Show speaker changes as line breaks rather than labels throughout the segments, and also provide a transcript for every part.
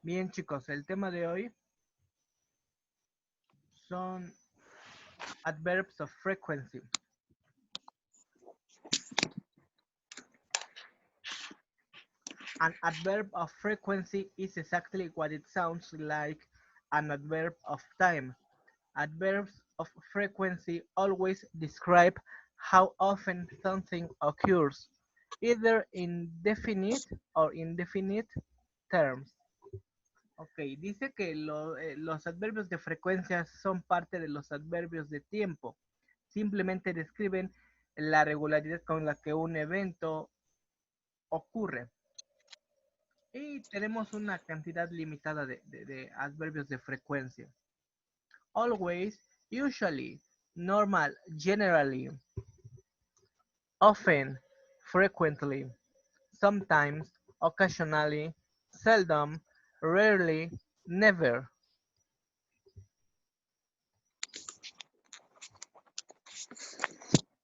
Bien, chicos, el tema de hoy son adverbs of frequency. An adverb of frequency is exactly what it sounds like, an adverb of time. Adverbs of frequency always describe how often something occurs, either in definite or indefinite terms. Ok, dice que los adverbios de frecuencia son parte de los adverbios de tiempo. Simplemente describen la regularidad con la que un evento ocurre. Y tenemos una cantidad limitada de adverbios de frecuencia. Always, usually, normal, generally, often, frequently, sometimes, occasionally, seldom, rarely, never.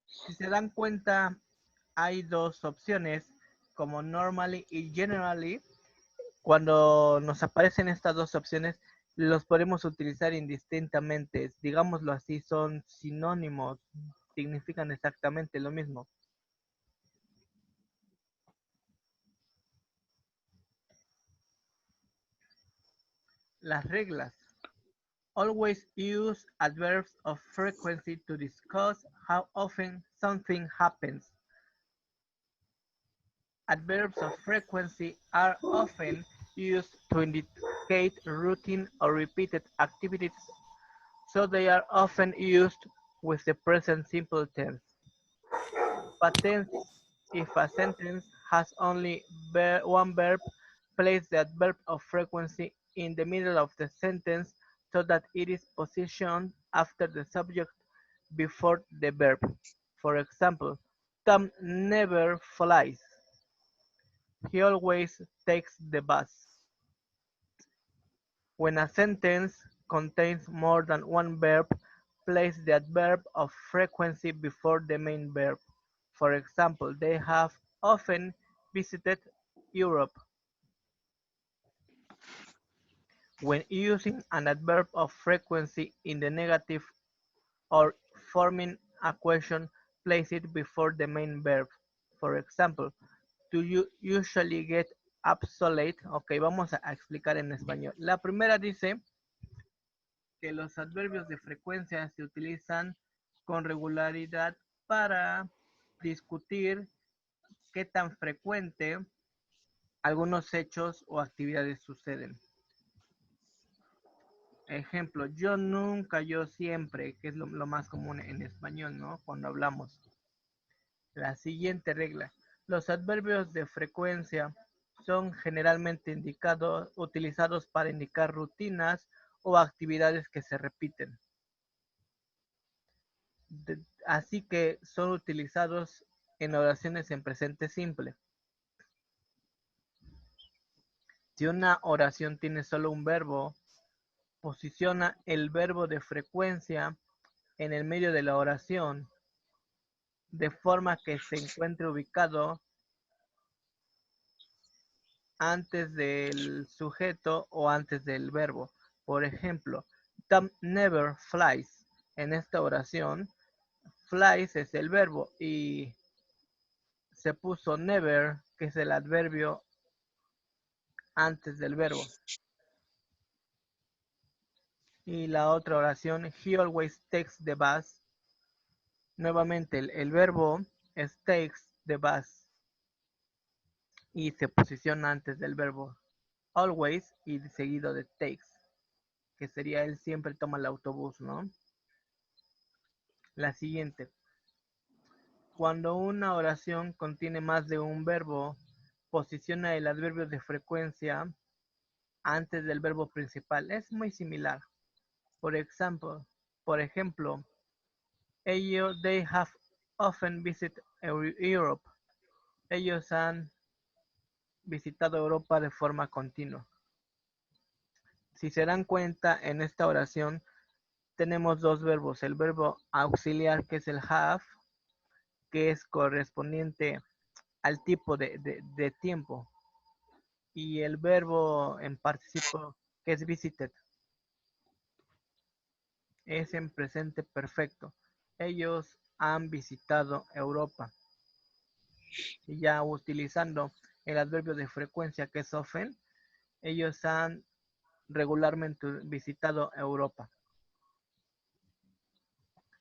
Si se dan cuenta, hay dos opciones, como normally y generally. Cuando nos aparecen estas dos opciones, los podemos utilizar indistintamente. Digámoslo así, son sinónimos, significan exactamente lo mismo. Las reglas. Always use adverbs of frequency to discuss how often something happens. Adverbs of frequency are often used to indicate routine or repeated activities, so they are often used with the present simple tense. But tense, if a sentence has only one verb, place the adverb of frequency in the middle of the sentence so that it is positioned after the subject before the verb. For example, Tom never flies. He always takes the bus. When a sentence contains more than one verb, place the adverb of frequency before the main verb. For example, they have often visited Europe. When using an adverb of frequency in the negative or forming a question, place it before the main verb. For example, do you usually get up so late? Ok, vamos a explicar en español. La primera dice que los adverbios de frecuencia se utilizan con regularidad para discutir qué tan frecuente algunos hechos o actividades suceden. Ejemplo, yo nunca, yo siempre, que es lo más común en español, ¿no? Cuando hablamos. La siguiente regla. Los adverbios de frecuencia son generalmente utilizados para indicar rutinas o actividades que se repiten. Así que son utilizados en oraciones en presente simple. Si una oración tiene solo un verbo, posiciona el verbo de frecuencia en el medio de la oración, de forma que se encuentre ubicado antes del sujeto o antes del verbo. Por ejemplo, Tom never flies. En esta oración, flies es el verbo y se puso never, que es el adverbio, antes del verbo. Y la otra oración, he always takes the bus. Nuevamente el verbo es takes the bus y se posiciona antes del verbo always y seguido de takes, que sería él siempre toma el autobús, ¿no? La siguiente. Cuando una oración contiene más de un verbo, posiciona el adverbio de frecuencia antes del verbo principal. Es muy similar. Por ejemplo, they have often visited Europe. Ellos han visitado Europa de forma continua. Si se dan cuenta, en esta oración tenemos dos verbos. El verbo auxiliar, que es el have, que es correspondiente al tipo de tiempo. Y el verbo en participo que es visited es en presente perfecto. Ellos han visitado Europa. Y ya utilizando el adverbio de frecuencia que es often, ellos han regularmente visitado Europa.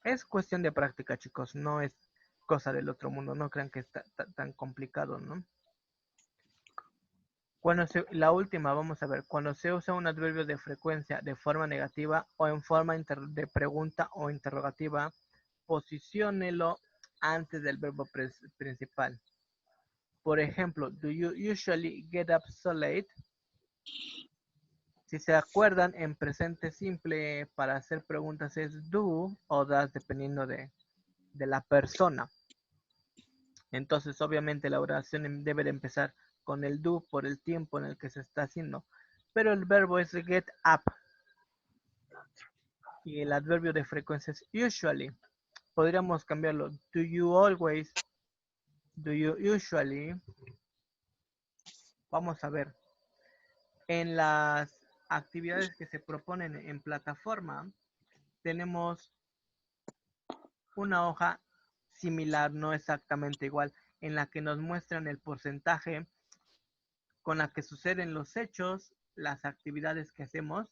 Es cuestión de práctica, chicos, no es cosa del otro mundo, no crean que está tan complicado, ¿no? La última, vamos a ver, cuando se usa un adverbio de frecuencia de forma negativa o en forma de pregunta o interrogativa, posiciónelo antes del verbo principal. Por ejemplo, do you usually get up so late? Si se acuerdan, en presente simple para hacer preguntas es do o does, dependiendo de la persona. Entonces, obviamente, la oración debe de empezar con el do por el tiempo en el que se está haciendo. Pero el verbo es get up. Y el adverbio de frecuencia es usually. Podríamos cambiarlo. Do you always? Do you usually? Vamos a ver. En las actividades que se proponen en plataforma, tenemos una hoja similar, no exactamente igual, en la que nos muestran el porcentaje con la que suceden los hechos, las actividades que hacemos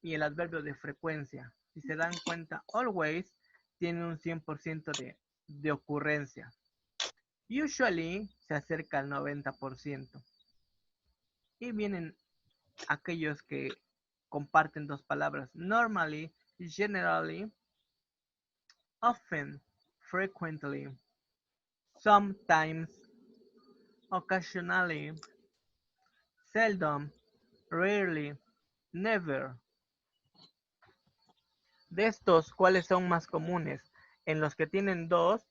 y el adverbio de frecuencia. Si se dan cuenta, always tiene un 100% de ocurrencia. Usually se acerca al 90%. Y vienen aquellos que comparten dos palabras, normally, generally, often, frequently, sometimes, occasionally, seldom, rarely, never. De estos, ¿cuáles son más comunes? En los que tienen dos,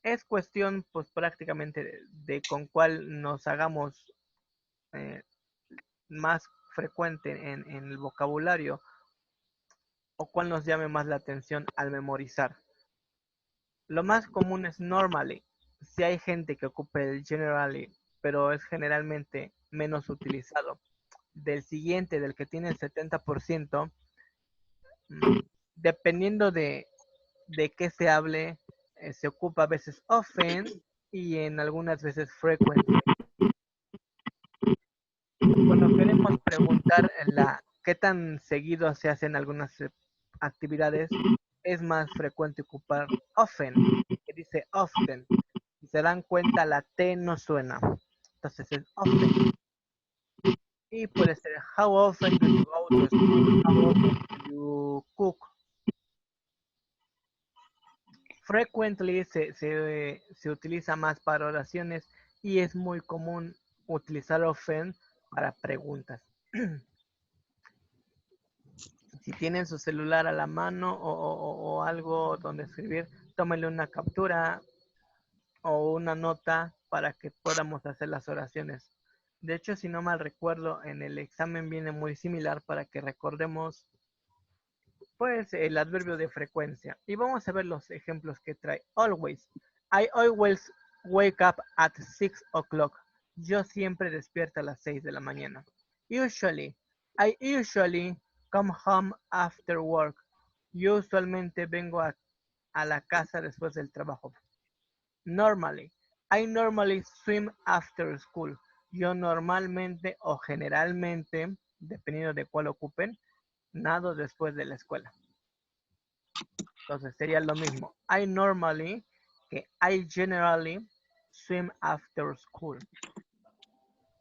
es cuestión pues prácticamente de con cuál nos hagamos más frecuente en el vocabulario o cuál nos llame más la atención al memorizar. Lo más común es normally. Si hay gente que ocupe el generally, pero es generalmente menos utilizado. Del siguiente, del que tiene el 70%, dependiendo de qué se hable, se ocupa a veces often y en algunas veces frequently. Cuando queremos preguntar qué tan seguido se hacen algunas actividades, es más frecuente ocupar often, que dice often. Si se dan cuenta, la T no suena. Entonces es often. Y puede ser how often do you go to school? How often do you cook? Frequently se utiliza más para oraciones y es muy común utilizar often para preguntas. Si tienen su celular a la mano o algo donde escribir, tómenle una captura o una nota para que podamos hacer las oraciones. De hecho, si no mal recuerdo, en el examen viene muy similar para que recordemos pues el adverbio de frecuencia. Y vamos a ver los ejemplos que trae. Always. I always wake up at 6 o'clock. Yo siempre despierto a las 6 de la mañana. Usually. I usually come home after work. Yo usualmente vengo a la casa después del trabajo. Normally. I normally swim after school. Yo normalmente o generalmente, dependiendo de cuál ocupen, nado después de la escuela. Entonces sería lo mismo. I normally, que I generally swim after school.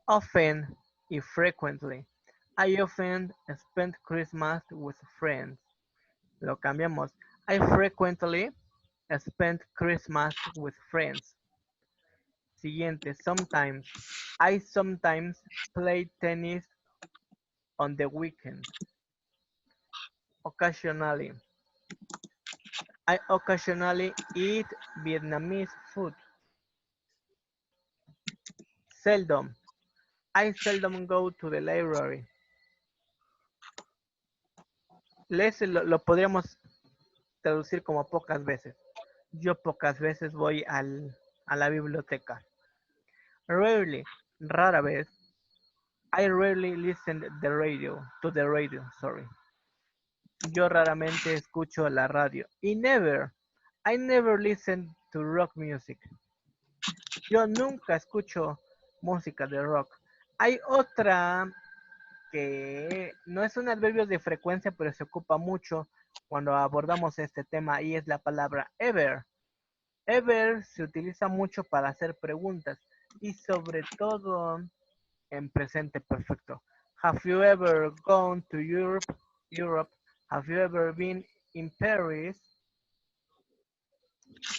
Often y frequently. I often spend Christmas with friends. Lo cambiamos. I frequently spend Christmas with friends. Siguiente, sometimes. I sometimes play tennis on the weekend. Occasionally. I occasionally eat Vietnamese food. Seldom. I seldom go to the library. Lo podríamos traducir como pocas veces. Yo pocas veces voy a la biblioteca. Rarely. rara vez. I rarely listen to the radio, sorry. Yo raramente escucho la radio. Y I never listen to rock music. Yo nunca escucho música de rock. Hay otra que no es un adverbio de frecuencia, pero se ocupa mucho cuando abordamos este tema y es la palabra ever. Ever se utiliza mucho para hacer preguntas y sobre todo en presente perfecto. Have you ever gone to Europe? Europe? Have you ever been in Paris?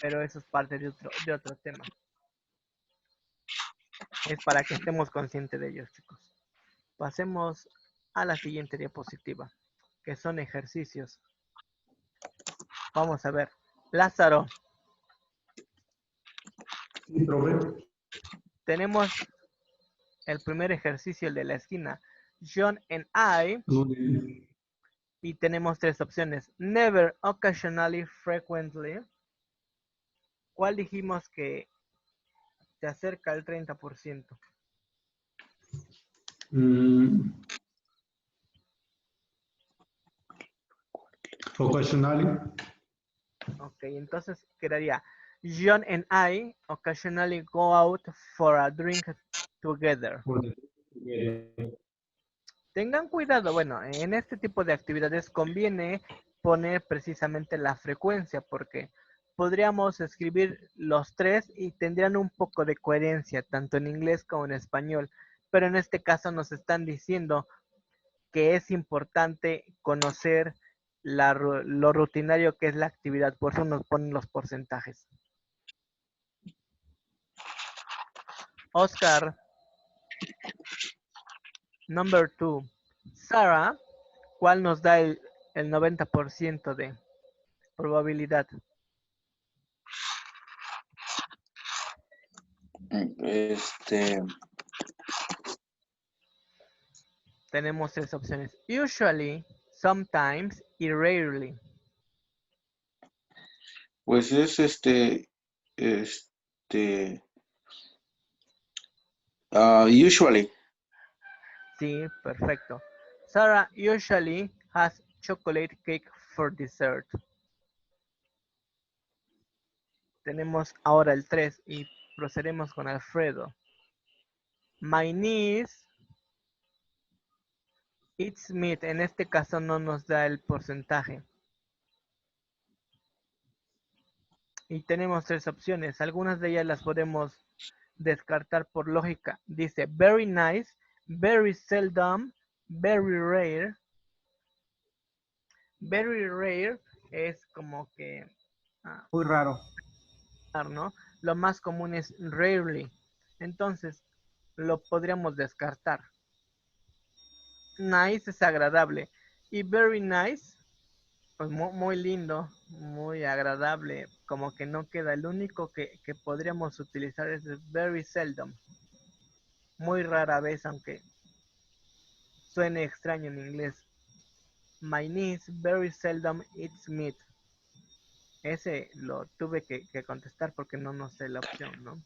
Pero eso es parte de otro tema. Es para que estemos conscientes de ellos, chicos. Pasemos a la siguiente diapositiva, que son ejercicios. Vamos a ver. Lázaro.
Sí, profe.
Tenemos el primer ejercicio, el de la esquina. John and I. Y tenemos tres opciones. Never, occasionally, frequently. ¿Cuál dijimos que se acerca al 30%?
Occasionally.
Ok, entonces quedaría John and I occasionally go out for a drink together. Tengan cuidado, bueno, en este tipo de actividades conviene poner precisamente la frecuencia porque podríamos escribir los tres y tendrían un poco de coherencia tanto en inglés como en español, pero en este caso nos están diciendo que es importante conocer lo rutinario que es la actividad, por eso nos ponen los porcentajes. Oscar, number 2. Sara, ¿cuál nos da el 90% de probabilidad? Tenemos tres opciones. Usually, sometimes y rarely.
Pues es usually.
Sí, perfecto. Sarah usually has chocolate cake for dessert. Tenemos ahora el 3 y procedemos con Alfredo. My niece eats meat. En este caso no nos da el porcentaje. Y tenemos tres opciones. Algunas de ellas las podemos descartar por lógica. Dice very nice, very seldom, very rare. Very rare es como que...
muy raro.
¿no? Lo más común es rarely. Entonces, lo podríamos descartar. Nice es agradable. Y very nice, pues muy lindo, muy agradable. Como que no queda. El único que podríamos utilizar es very seldom. Muy rara vez, aunque suene extraño en inglés. My niece very seldom eats meat. Ese lo tuve que contestar porque no sé la opción, ¿no?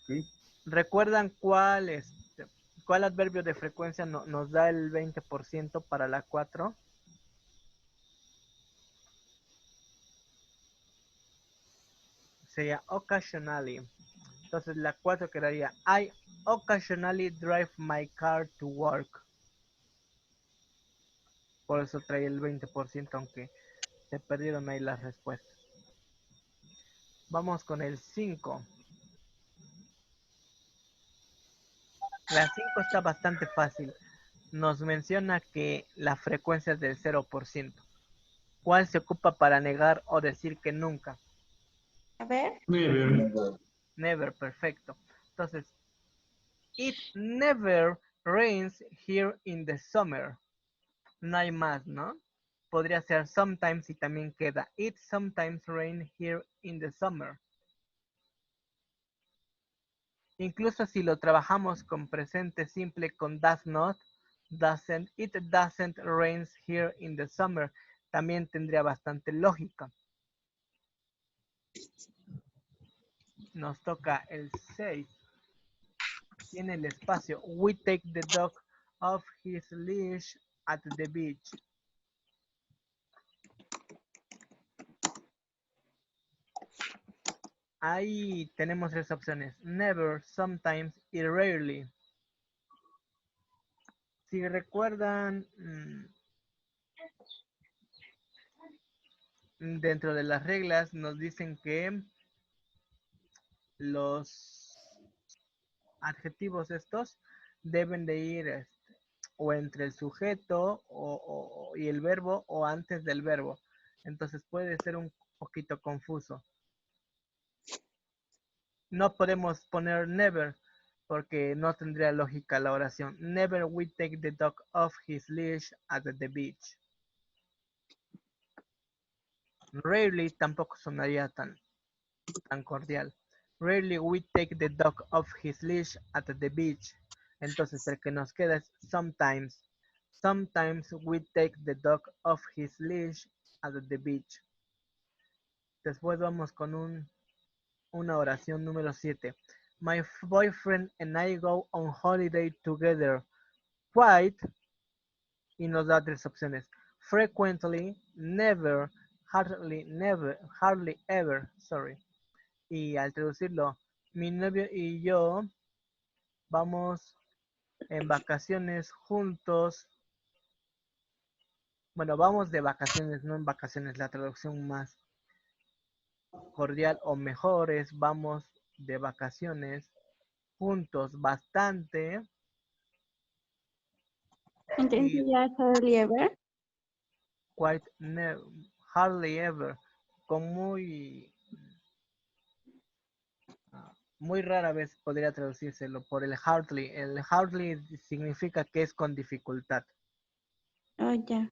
Sí.
¿Recuerdan cuál adverbio de frecuencia nos da el 20% para la 4? Sería occasionally. Entonces la 4 quedaría I occasionally drive my car to work. Por eso trae el 20%, aunque se perdieron ahí las respuestas. Vamos con el 5. La 5 está bastante fácil. Nos menciona que la frecuencia es del 0%. ¿Cuál se ocupa para negar o decir que nunca?
A ver.
Never.
Never, perfecto. Entonces, it never rains here in the summer. No hay más, ¿no? Podría ser sometimes y también queda. It sometimes rain here in the summer. Incluso si lo trabajamos con presente simple con does not, doesn't, it doesn't rains here in the summer, también tendría bastante lógica. nos toca el 6. Tiene el espacio. We take the dog off his leash at the beach. Ahí tenemos tres opciones. Never, sometimes y rarely. Si recuerdan, dentro de las reglas nos dicen que los adjetivos estos deben de ir o entre el sujeto y el verbo o antes del verbo. Entonces puede ser un poquito confuso. No podemos poner never porque no tendría lógica la oración. Never we take the dog off his leash at the beach. Rarely tampoco sonaría tan cordial. Rarely we take the dog off his leash at the beach. Entonces el que nos queda es sometimes. Sometimes we take the dog off his leash at the beach. Después vamos con una oración número 7. My boyfriend and I go on holiday together. Quite. Y nos da tres opciones. Frequently, never, hardly ever, sorry. Y al traducirlo, mi novio y yo vamos en vacaciones juntos. Bueno, vamos de vacaciones, no en vacaciones. La traducción más cordial o mejor es vamos de vacaciones juntos bastante.
Entonces ya hardly ever.
Quite hardly ever. Con muy rara vez podría traducírselo por el hardly. El hardly significa que es con dificultad.
Oh, ya.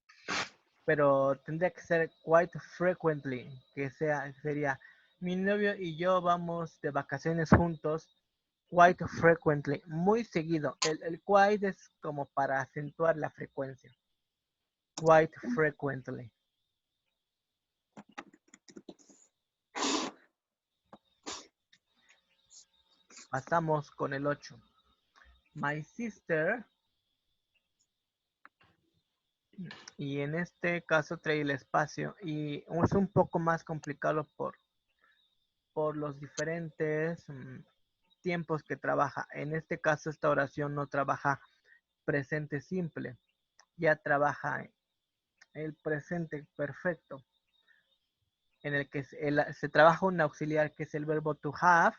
Pero tendría que ser quite frequently, que sería mi novio y yo vamos de vacaciones juntos quite frequently, muy seguido. El quite es como para acentuar la frecuencia. Quite frequently. Pasamos con el 8. My sister. Y en este caso trae el espacio. Y es un poco más complicado por los diferentes tiempos que trabaja. En este caso esta oración no trabaja presente simple. Ya trabaja el presente perfecto. En el que se trabaja un auxiliar que es el verbo to have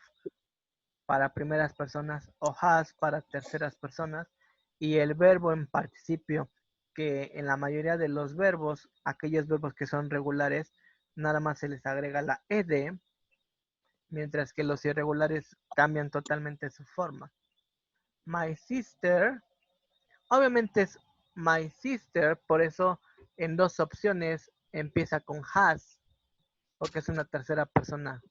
para primeras personas o has para terceras personas y el verbo en participio que en la mayoría de los verbos, aquellos verbos que son regulares, nada más se les agrega la ed, mientras que los irregulares cambian totalmente su forma. My sister, obviamente es my sister, por eso en dos opciones empieza con has, porque es una tercera persona.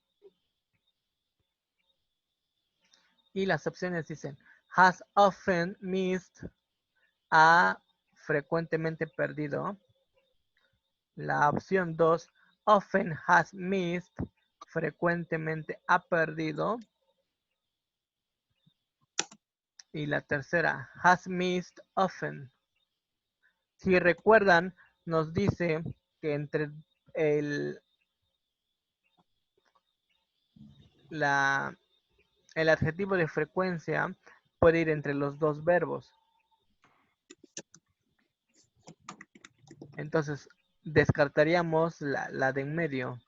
Y las opciones dicen, has often missed, ha frecuentemente perdido. La opción 2, often has missed, frecuentemente ha perdido. Y la tercera, has missed often. Si recuerdan, nos dice que entre el adjetivo de frecuencia puede ir entre los dos verbos. Entonces, descartaríamos la de en medio.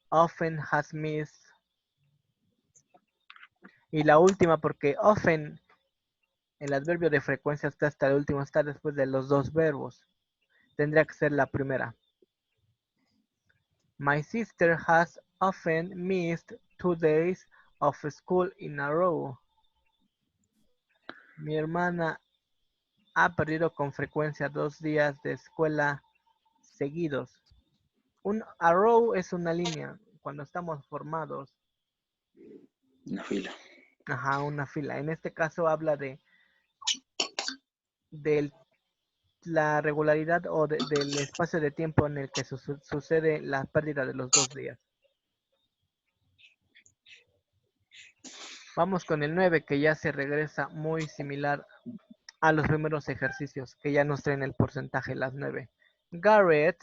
Often has missed. Y la última, porque often, el adverbio de frecuencia está hasta el último, está después de los dos verbos. Tendría que ser la primera. My sister has often missed 2 days of school in a row. Mi hermana ha perdido con frecuencia 2 días de escuela seguidos. A row es una línea. Cuando estamos formados.
Una fila.
Ajá, una fila. En este caso habla de la regularidad o del espacio de tiempo en el que sucede la pérdida de los 2 días. Vamos con el 9, que ya se regresa muy similar a los primeros ejercicios, que ya nos traen el porcentaje, las 9. Garrett,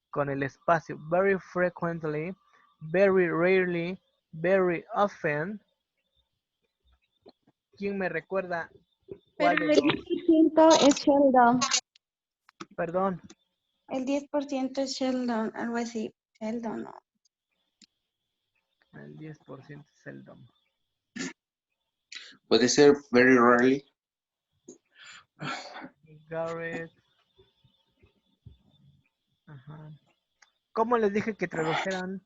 con el espacio, very frequently, very rarely, very often. ¿Quién me recuerda cuál
Pero
de
el
los?
10% es Sheldon.
Perdón,
El 10% es Sheldon, algo así. Sheldon, no.
el 10% es Seldom.
Puede ser very rarely.
Garrett. Ajá. ¿Cómo les dije que tradujeran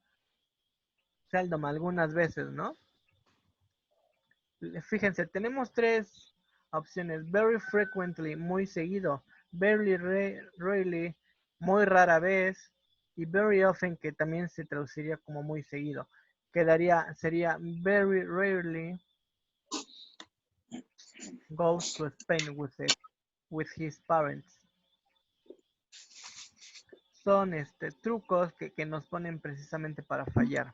Seldom algunas veces, no? Fíjense, tenemos tres opciones. Very frequently, muy seguido. Very rarely, muy rara vez. Y very often, que también se traduciría como muy seguido. Sería very rarely goes to Spain with his parents. Son trucos que nos ponen precisamente para fallar.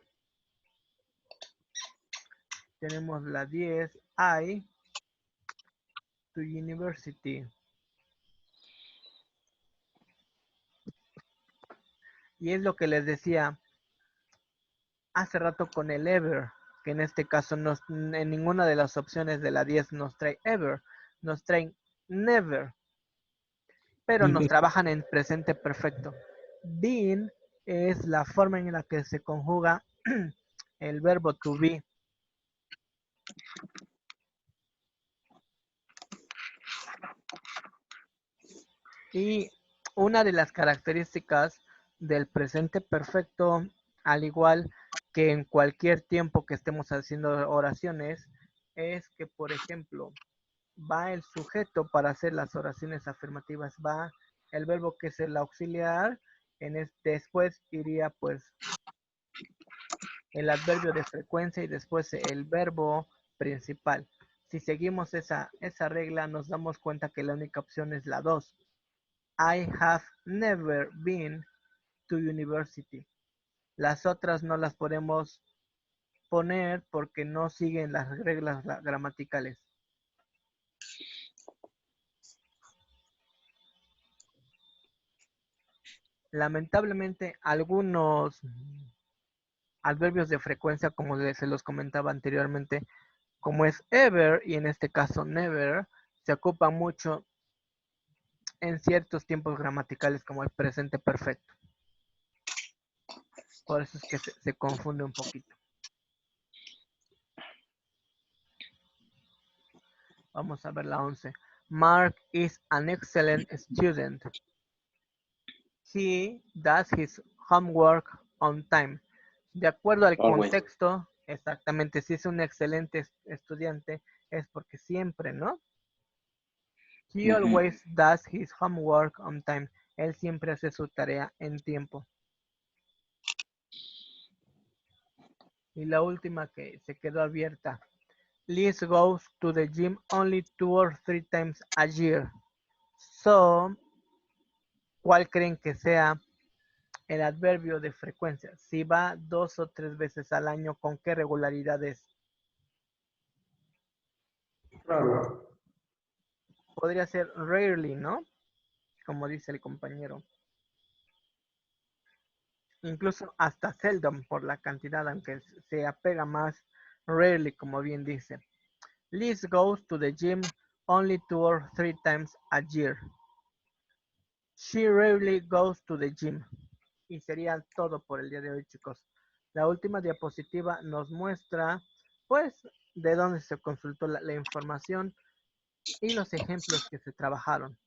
Tenemos la 10, I to university. Y es lo que les decía hace rato con el ever, que en este caso en ninguna de las opciones de la 10 nos trae ever, nos traen never, pero nos trabajan en presente perfecto. Been es la forma en la que se conjuga el verbo to be. Y una de las características del presente perfecto, al igual que en cualquier tiempo que estemos haciendo oraciones, es que, por ejemplo, va el sujeto para hacer las oraciones afirmativas, va el verbo que es el auxiliar, después iría pues el adverbio de frecuencia y después el verbo principal. Si seguimos esa regla, nos damos cuenta que la única opción es la 2. I have never been to university. Las otras no las podemos poner porque no siguen las reglas gramaticales. Lamentablemente, algunos adverbios de frecuencia, como se los comentaba anteriormente, como es ever y en este caso never, se ocupan mucho en ciertos tiempos gramaticales como el presente perfecto. Por eso es que se confunde un poquito. Vamos a ver la 11. Mark is an excellent student. He does his homework on time. De acuerdo al
Always.
contexto, exactamente, si es un excelente estudiante, es porque siempre, ¿no? He always does his homework on time. Él siempre hace su tarea en tiempo. Y la última que se quedó abierta. Liz goes to the gym only 2 or 3 times a year. So, ¿cuál creen que sea el adverbio de frecuencia? Si va 2 o 3 veces al año, ¿con qué regularidad es?
Raro.
Podría ser rarely, ¿no? Como dice el compañero. Incluso hasta seldom por la cantidad, aunque se apega más rarely, como bien dice. Liz goes to the gym only 2 or 3 times a year. She rarely goes to the gym. Y sería todo por el día de hoy, chicos. La última diapositiva nos muestra, pues, de dónde se consultó la información y los ejemplos que se trabajaron.